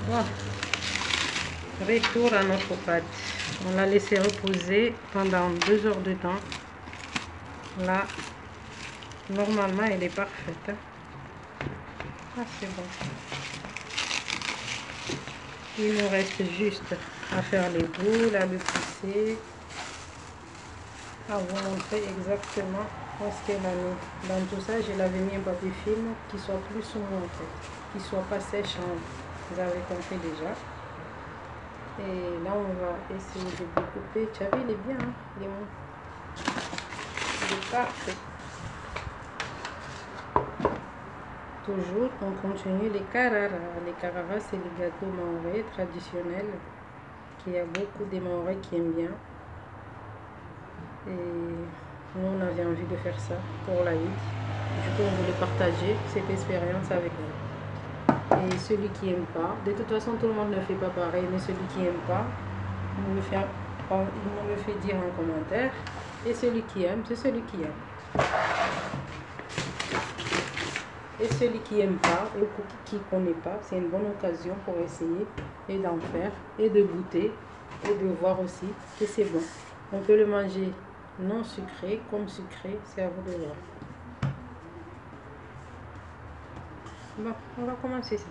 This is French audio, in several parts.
Bon. Retour à notre pâte. On l'a laissé reposer pendant 2 heures de temps. Là, normalement, elle est parfaite. Ah, c'est bon. Il nous reste juste à faire les boules, à le pousser, à vous montrer exactement où est-ce qu'elle a mis. Dans tout ça, je l'avais mis un papier film qui soit plus sombre en fait, qui soit pas sèche. Vous avez compris déjà. Et là, on va essayer de découper. Tu as vu, il est bien, hein? Il est parfait. Toujours, on continue les carara. Les carara, c'est les gâteaux maorais traditionnels. Il y a beaucoup de maorais qui aiment bien. Et nous, on avait envie de faire ça pour la Eid. Du coup, on voulait partager cette expérience avec vous. Et celui qui n'aime pas, de toute façon, tout le monde ne fait pas pareil, mais celui qui n'aime pas, il me le fait dire en commentaire. Et celui qui aime, c'est celui qui aime. Et celui qui n'aime pas, et qui ne connaît pas, c'est une bonne occasion pour essayer et d'en faire, et de goûter, et de voir aussi que c'est bon. On peut le manger non sucré, comme sucré, c'est à vous de voir. Bon, on va commencer ça.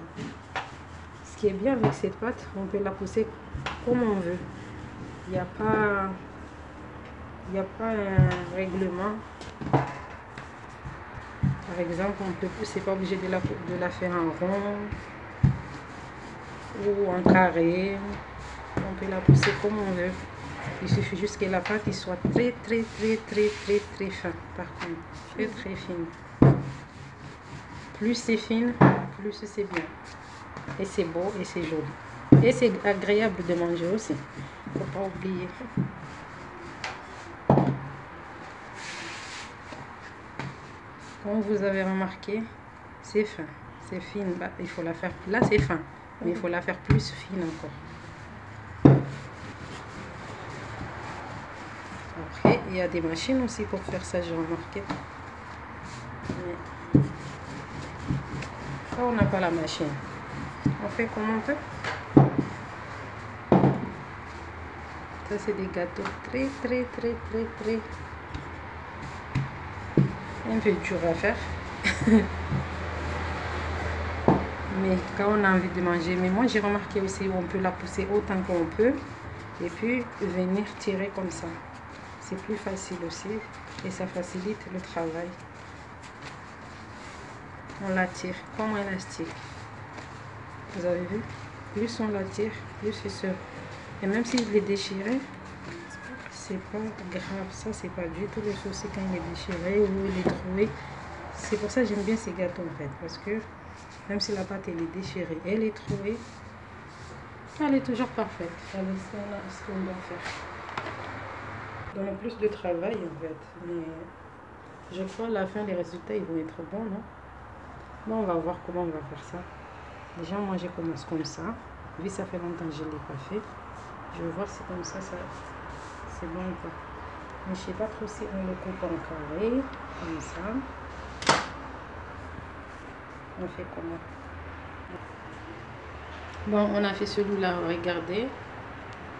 Ce qui est bien avec cette pâte, on peut la pousser comme on veut. Il n'y a pas un règlement. Par exemple, on peut pousser, pas obligé de la faire en rond ou en carré. On peut la pousser comme on veut. Il suffit juste que la pâte soit très fin. Par contre, très fine. Plus c'est fine, plus c'est bien. Et c'est beau et c'est joli. Et c'est agréable de manger aussi. Faut pas oublier. Comme vous avez remarqué, c'est fin, c'est fine. Bah, il faut la faire. Là, c'est fin, mais il faut la faire plus fine encore. Après, il y a des machines aussi pour faire ça, j'ai remarqué. Mais quand on n'a pas la machine, on fait comme on peut. Ça, c'est des gâteaux très un peu dur à faire. Mais quand on a envie de manger, mais moi j'ai remarqué aussi, on peut la pousser autant qu'on peut et puis venir tirer comme ça. C'est plus facile aussi et ça facilite le travail. On la tire comme un élastique. Vous avez vu? Plus on la tire, plus c'est sûr. Et même s'il est déchiré, c'est pas grave. Ça, c'est pas du tout le souci quand il est déchiré ou il est troué. C'est pour ça que j'aime bien ces gâteaux en fait. Parce que même si la pâte elle est déchirée, elle est trouée, elle est toujours parfaite. Elle est ce qu'on doit faire. On a plus de travail en fait. Mais je crois à la fin les résultats ils vont être bons, non? Bon, on va voir comment on va faire ça. Déjà, moi je commence comme ça. Vu ça fait longtemps que je ne l'ai pas fait. Je vais voir si comme ça c'est bon ou pas. Mais je ne sais pas trop si on le coupe en carré, comme ça. On fait comment? Bon, on a fait celui-là, regardez.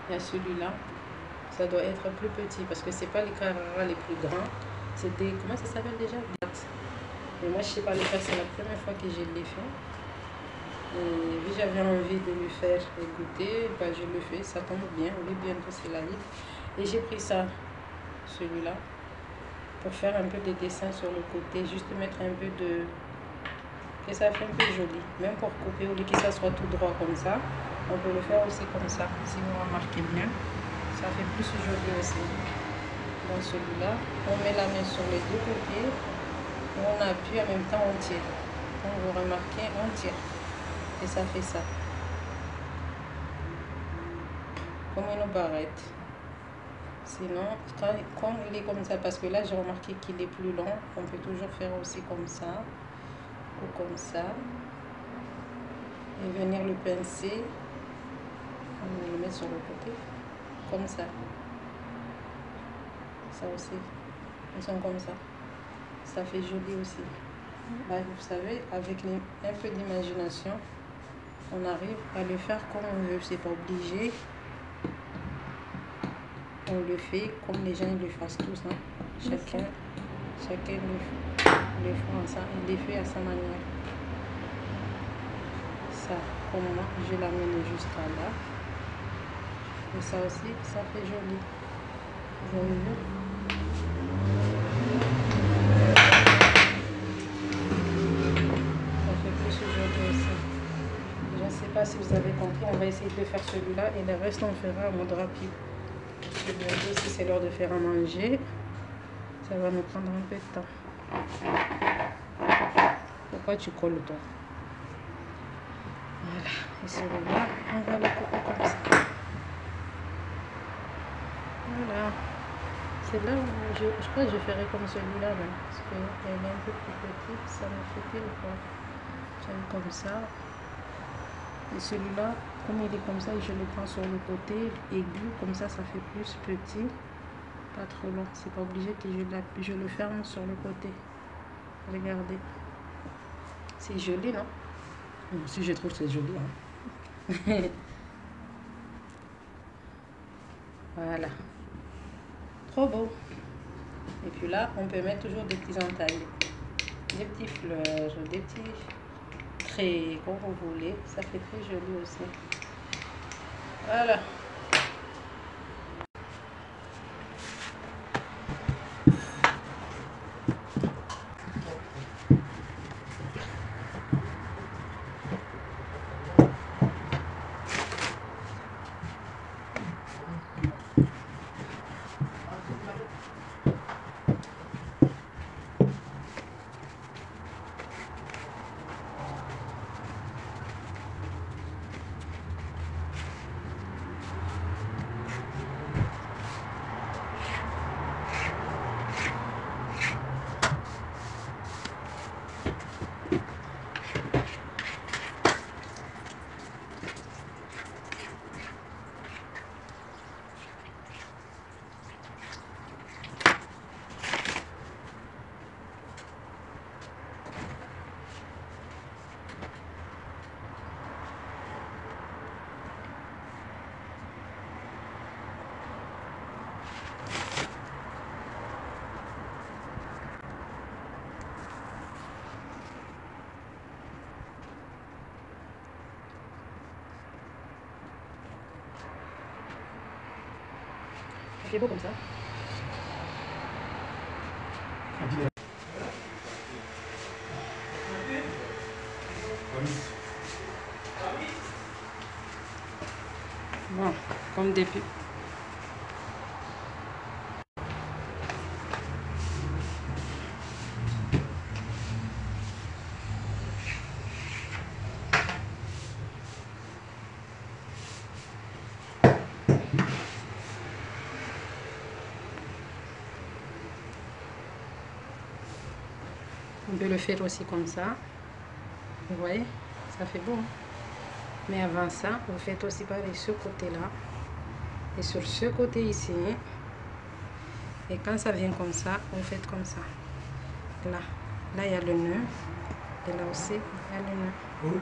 Il y a celui-là. Ça doit être plus petit parce que c'est pas les carrés les plus grands. C'est des, comment ça s'appelle déjà? Mais moi, je ne sais pas le faire, c'est la première fois que je l'ai fait. Et vu j'avais envie de lui faire goûter, bah, je le fais, ça tombe bien. Oui, bientôt c'est la Eid. Et j'ai pris ça, celui-là, pour faire un peu de dessin sur le côté, juste mettre un peu de... que ça fait un peu joli. Même pour couper, au lieu que ça soit tout droit comme ça, on peut le faire aussi comme ça. Si vous remarquez bien, ça fait plus joli aussi. Dans celui-là, on met la main sur les deux côtés, on appuie en même temps on tire. Comme vous remarquez, on tire. Et ça fait ça. Comme une barrette. Sinon, quand il est comme ça, parce que là j'ai remarqué qu'il est plus long, on peut toujours faire aussi comme ça. Ou comme ça. Et venir le pincer. On va le mettre sur le côté. Comme ça. Ça aussi. Ils sont comme ça. Ça fait joli aussi. Bah, vous savez, avec un peu d'imagination, on arrive à le faire comme on veut, c'est pas obligé. On le fait comme les gens le fassent tous, hein. Chacun le fait à sa manière. Ça, comme moi, je l'amène jusqu'à là. Et ça aussi, ça fait joli. Vous avez vu? Ça fait plus joli aussi. Je ne sais pas si vous avez compris, on va essayer de faire celui-là et le reste on fera en mode rapide. Et bientôt, si c'est l'heure de faire à manger, ça va nous prendre un peu de temps. Pourquoi tu colles toi? Voilà, et celui-là, on va le couper comme ça. Voilà. C'est là où je crois que je ferai comme celui-là, parce qu'elle est un peu plus petite, ça me fait pile quoi. J'aime comme ça. Et celui-là, comme il est comme ça, je le prends sur le côté aigu, comme ça, ça fait plus petit, pas trop long. C'est pas obligé que je le ferme sur le côté. Regardez. C'est joli, non? Si je trouve que c'est joli, hein. Voilà. Trop beau. Et puis là, on peut mettre toujours des petits entaillés. Des petites fleurs, des petits traits, comme vous voulez. Ça fait très joli aussi. Voilà. C'est beau comme ça. Bon, comme des pubs. On peut le faire aussi comme ça. Vous voyez, ça fait beau. Mais avant ça, vous faites aussi pareil ce côté-là. Et sur ce côté ici. Et quand ça vient comme ça, vous faites comme ça. Là, il y a le nœud. Et là aussi, il y a le nœud.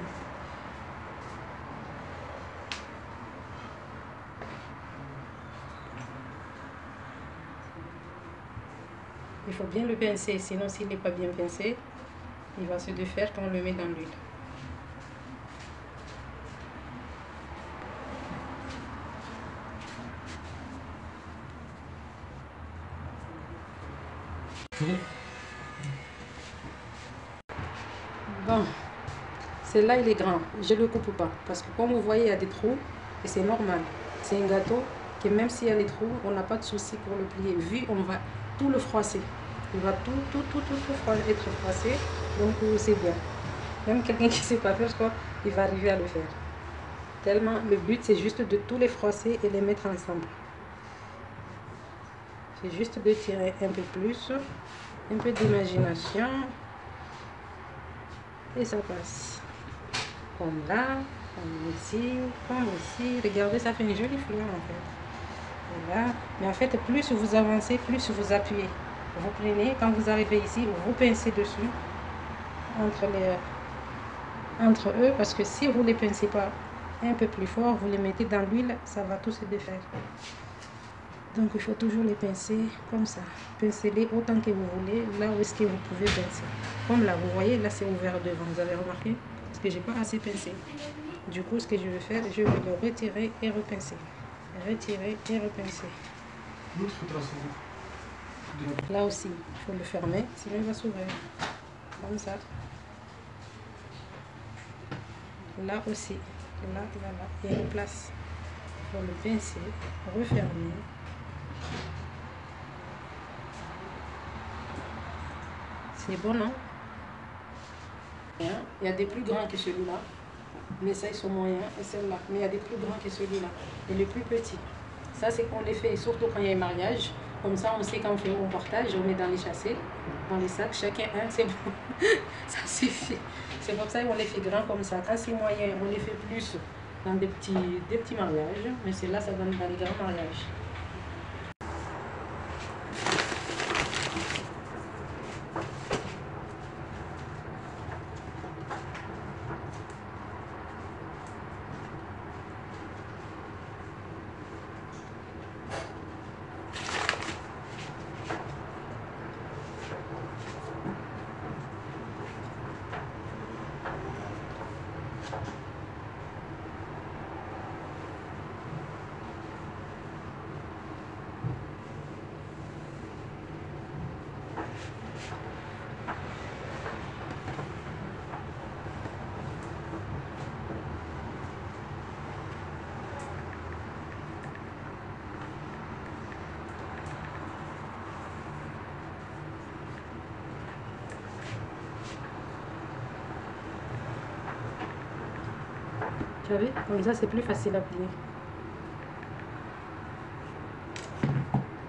Il faut bien le pincer, sinon s'il n'est pas bien pincé, il va se défaire quand on le met dans l'huile. Bon, celui-là il est grand, je ne le coupe pas, parce que comme vous voyez il y a des trous, et c'est normal. C'est un gâteau que même s'il y a des trous, on n'a pas de souci pour le plier, vu on va tout le froisser. Il va tout être froissé, donc c'est bien. Même quelqu'un qui ne sait pas faire, je crois, il va arriver à le faire. Tellement, le but c'est juste de tous les froisser et les mettre ensemble. C'est juste de tirer un peu plus, un peu d'imagination, et ça passe. Comme là, comme ici, comme ici. Regardez, ça fait une jolie fleur en fait. Voilà. Mais en fait, plus vous avancez, plus vous appuyez. Vous prenez, quand vous arrivez ici, vous pincez dessus, entre entre eux, parce que si vous ne les pincez pas un peu plus fort, vous les mettez dans l'huile, ça va tout se défaire. Donc il faut toujours les pincer comme ça. Pincez-les autant que vous voulez, là où est-ce que vous pouvez pincer. Comme là, vous voyez, là c'est ouvert devant, vous avez remarqué? Parce que j'ai pas assez pincé. Du coup, ce que je vais faire, je vais le retirer et repincer. Retirer et repincer. Là aussi, il faut le fermer, sinon il va s'ouvrir. Comme ça. Là aussi. Là, là, là. Il y a une place. Il faut le pincer, refermer. C'est bon, non? Il y a des plus grands que celui-là. Mais ça, ils sont moyens. Et celle-là. Mais il y a des plus grands que celui-là. Et le plus petit. Ça, c'est qu'on les fait, surtout quand il y a un mariage. Comme ça, on sait quand on fait au portage, on met dans les chassés, dans les sacs, chacun un, c'est bon. Ça suffit. C'est pour ça qu'on les fait grands comme ça. Quand c'est moyen, on les fait plus dans des petits mariages. Mais celle-là, ça donne dans les grands mariages. Tu as vu? Comme ça, c'est plus facile à plier.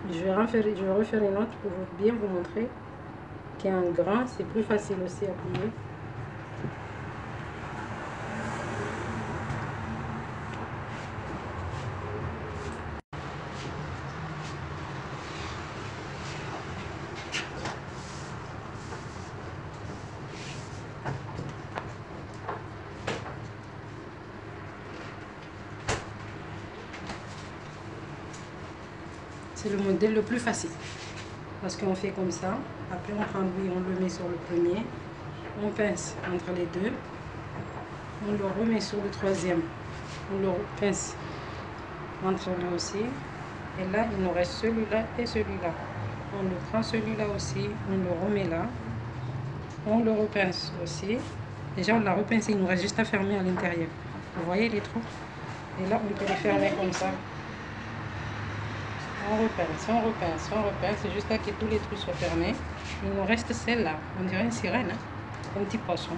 Je vais refaire une autre pour bien vous montrer qu'un grand, c'est plus facile aussi à plier. C'est le modèle le plus facile. Parce qu'on fait comme ça. Après, on prend lui, on le met sur le premier. On pince entre les deux. On le remet sur le troisième. On le pince entre eux aussi. Et là, il nous reste celui-là et celui-là. On le prend celui-là aussi. On le remet là. On le repince aussi. Déjà, on l'a repincé. Il nous reste juste à fermer à l'intérieur. Vous voyez les trous? Et là, on peut les fermer comme ça. On repince, on repince, on repince jusqu'à ce que tous les trous soient fermés. Il nous reste celle-là. On dirait une sirène, hein? Un petit poisson.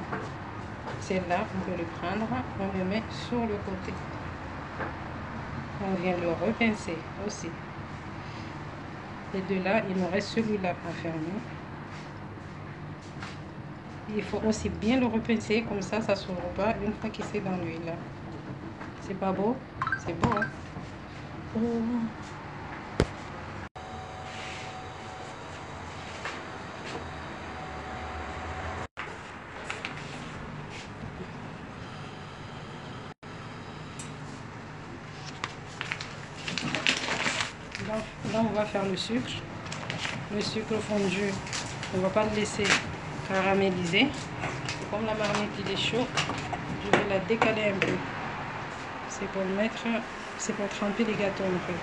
Celle-là, on peut le prendre, on le met sur le côté. On vient le repincer aussi. Et de là, il nous reste celui-là à fermer. Il faut aussi bien le repincer, comme ça ne s'ouvre pas une fois qu'il est dans l'huile. C'est pas beau? C'est beau, hein? Oh. Là, on va faire le sucre. Le sucre fondu, on ne va pas le laisser caraméliser. Comme la marmite il est chaud, je vais la décaler un peu. C'est pour le mettre, c'est pour tremper les gâteaux en fait.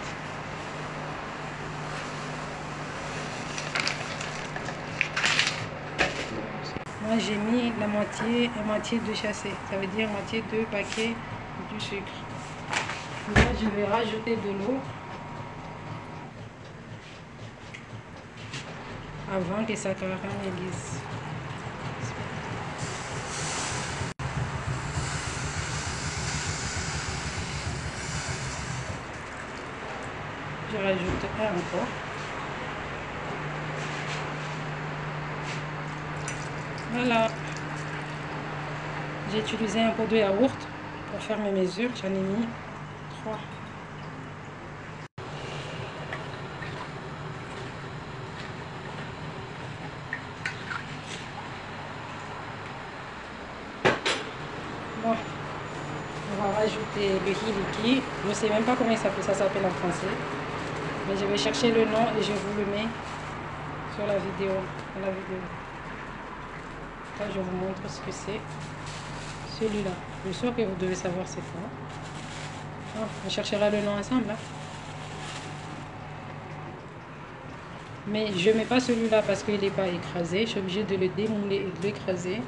Moi j'ai mis la moitié et moitié de chassé. Ça veut dire moitié de paquet du sucre. Là je vais rajouter de l'eau. Avant que ça caramélise. Je rajoute un encore. Voilà. J'ai utilisé un pot de yaourt pour faire mes mesures. J'en ai mis 3. On va rajouter le hiliki. Je ne sais même pas comment ça s'appelle en français. Mais je vais chercher le nom et je vous le mets sur la vidéo. Là, je vous montre ce que c'est. Celui-là. Je suis sûre que vous devez savoir c'est quoi. Oh, on cherchera le nom ensemble. Hein. Mais je ne mets pas celui-là parce qu'il n'est pas écrasé. Je suis obligée de le démouler et de l'écraser.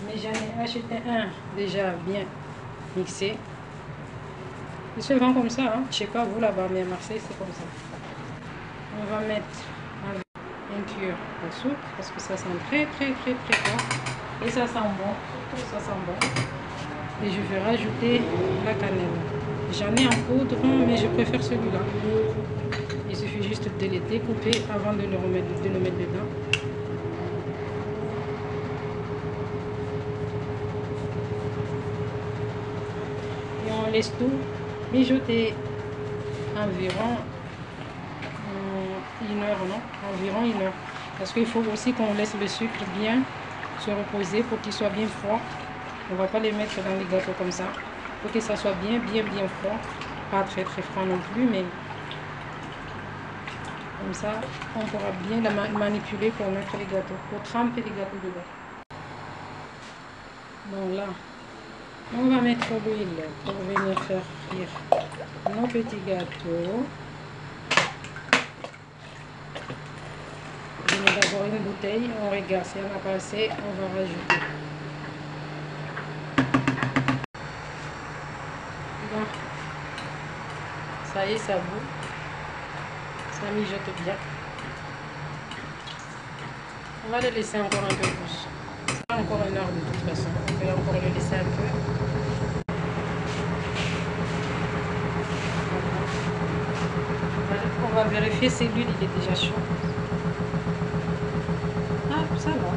Mais j'en ai acheté un déjà bien mixé. Il se vend comme ça. Hein. Je ne sais pas vous là-bas, mais à Marseille, c'est comme ça. On va mettre un cuillère à soupe parce que ça sent très fort. Et ça sent bon. Surtout ça sent bon. Et je vais rajouter la cannelle. J'en ai en poudre, mais je préfère celui-là. Il suffit juste de les découper avant de le mettre dedans. Et on laisse tout mijoter environ 1 heure, non? Environ 1 heure. Parce qu'il faut aussi qu'on laisse le sucre bien se reposer pour qu'il soit bien froid. On ne va pas les mettre dans les gâteaux comme ça. Il faut que ça soit bien froid. Pas très froid non plus, mais comme ça, on pourra bien la manipuler pour mettre les gâteaux, pour tremper les gâteaux dedans. Donc là, on va mettre l'huile pour venir faire frire nos petits gâteaux. Je mets d'abord une bouteille, on regarde si on a pas assez, on va rajouter. Bon. Ça y est, ça bout. Ça mijote bien. On va le laisser encore un peu plus. C'est encore 1 heure de toute façon. On peut encore le laisser un peu. On va vérifier si l'huile est déjà chaude. Ah, ça va.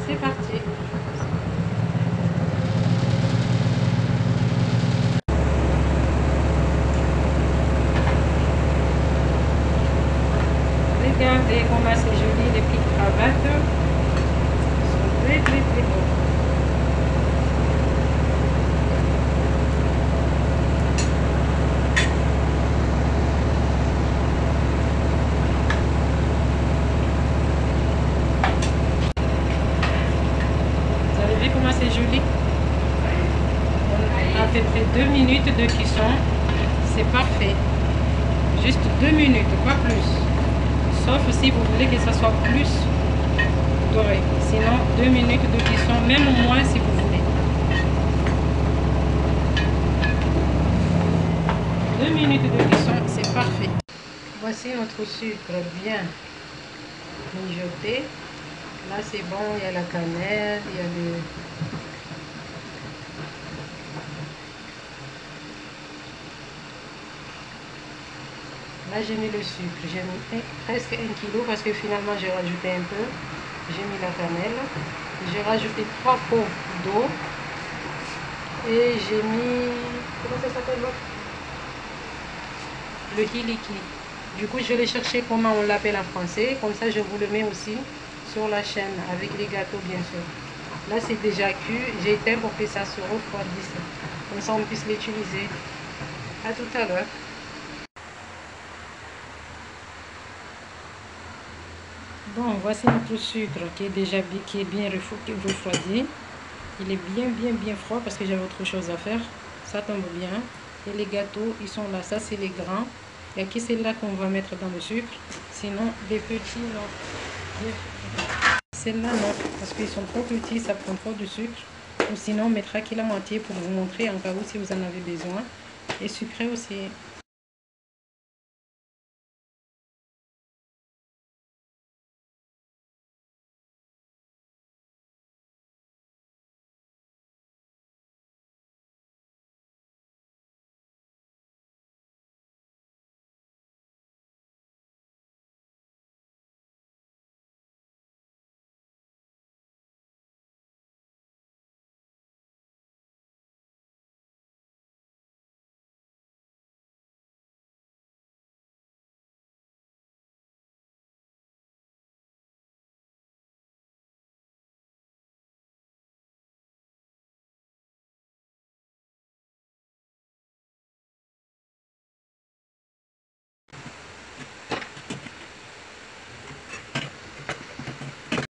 C'est parti. Regardez comment c'est joli les petites cravates. Ils sont très beaux. Vous avez vu comment c'est joli? À peu près 2 minutes de cuisson. C'est parfait. Juste 2 minutes, pas plus. Sauf si vous voulez que ça soit plus doré. Sinon, 2 minutes de cuisson, même moins si vous voulez. 2 minutes de cuisson, c'est parfait. Voici notre sucre bien mijoté. Là, c'est bon, il y a la cannelle, il y a le... Là, j'ai mis le sucre. J'ai mis presque 1 kg parce que finalement, j'ai rajouté un peu. J'ai mis la cannelle. J'ai rajouté 3 pots d'eau. Et j'ai mis... Comment ça s'appelle l'autre? Le hiliki. Du coup, je vais chercher comment on l'appelle en français. Comme ça, je vous le mets aussi sur la chaîne avec les gâteaux, bien sûr. Là, c'est déjà cuit. J'ai éteint pour que ça se refroidisse. Comme ça, on puisse l'utiliser. À tout à l'heure. Bon, voici notre sucre qui est déjà bien refroidi. Il est bien froid parce que j'avais autre chose à faire. Ça tombe bien. Et les gâteaux, ils sont là. Ça, c'est les grands. Il n'y a que celle-là qu'on va mettre dans le sucre. Sinon, les petits, non. Celle-là, non. Parce qu'ils sont trop petits, ça prend trop de sucre. Ou sinon, on mettra que la moitié pour vous montrer en cas où si vous en avez besoin. Et sucré aussi.